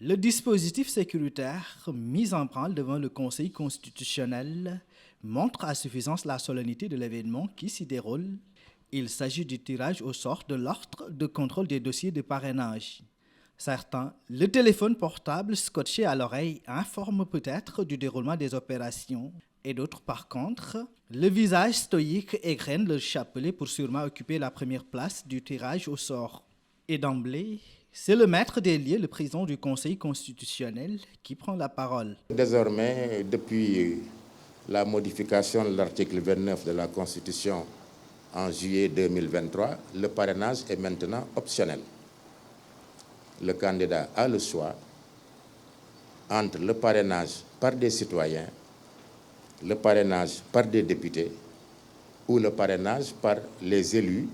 Le dispositif sécuritaire mis en branle devant le Conseil constitutionnel montre à suffisance la solennité de l'événement qui s'y déroule. Il s'agit du tirage au sort de l'ordre de contrôle des dossiers de parrainage. Certains, le téléphone portable scotché à l'oreille informe peut-être du déroulement des opérations, et d'autres par contre, le visage stoïque égrène le chapelet pour sûrement occuper la première place du tirage au sort. Et d'emblée, c'est le maître des lieux, le président du Conseil constitutionnel, qui prend la parole. Désormais, depuis la modification de l'article 29 de la Constitution en juillet 2023, le parrainage est maintenant optionnel. Le candidat a le choix entre le parrainage par des citoyens, le parrainage par des députés ou le parrainage par les élus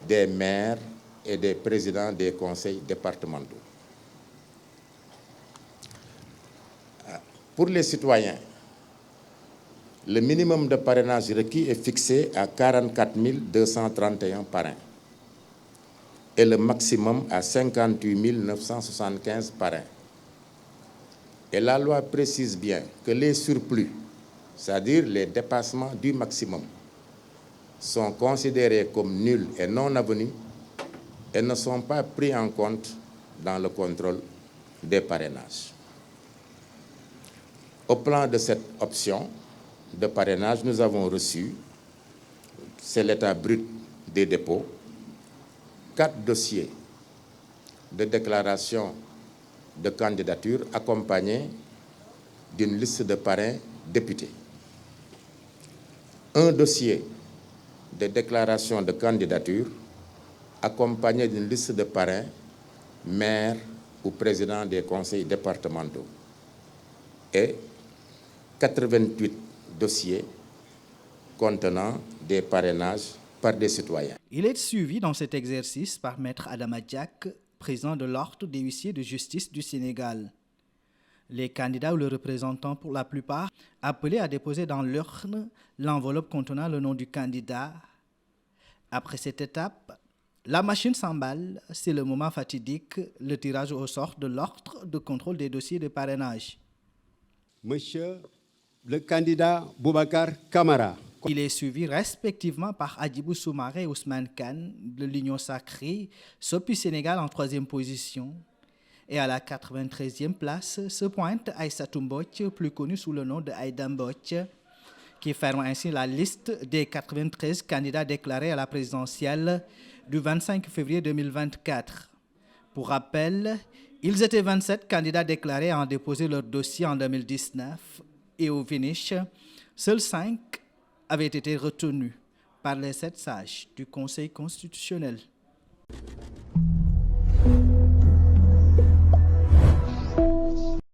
des maires et des présidents des conseils départementaux. Pour les citoyens, le minimum de parrainage requis est fixé à 44 231 parrains et le maximum à 58 975 parrains. Et la loi précise bien que les surplus, c'est-à-dire les dépassements du maximum, sont considérés comme nuls et non avenus et ne sont pas pris en compte dans le contrôle des parrainages. Au plan de cette option de parrainage, nous avons reçu, c'est l'état brut des dépôts, 4 dossiers de déclaration de candidature accompagnés d'une liste de parrains députés. Un dossier de déclaration de candidature accompagné d'une liste de parrains, maires ou présidents des conseils départementaux. Et 88 dossiers contenant des parrainages par des citoyens. Il est suivi dans cet exercice par Maître Adama Diack, président de l'Ordre des huissiers de justice du Sénégal. Les candidats ou le représentant, pour la plupart, appelés à déposer dans l'urne l'enveloppe contenant le nom du candidat. Après cette étape, la machine s'emballe, c'est le moment fatidique, le tirage au sort de l'ordre de contrôle des dossiers de parrainage. Monsieur le candidat Boubacar Camara. Il est suivi respectivement par Hadjibou Soumaré et Ousmane Kane de l'Union Sacrée, Sopi Sénégal en 3e position. Et à la 93e place se pointe Aïssatou Mbodj, plus connu sous le nom de Aïda Mbodj, qui ferme ainsi la liste des 93 candidats déclarés à la présidentielle du 25 février 2024. Pour rappel, ils étaient 27 candidats déclarés à en déposer leur dossier en 2019 et au finish, seuls 5 avaient été retenus par les 7 sages du Conseil constitutionnel.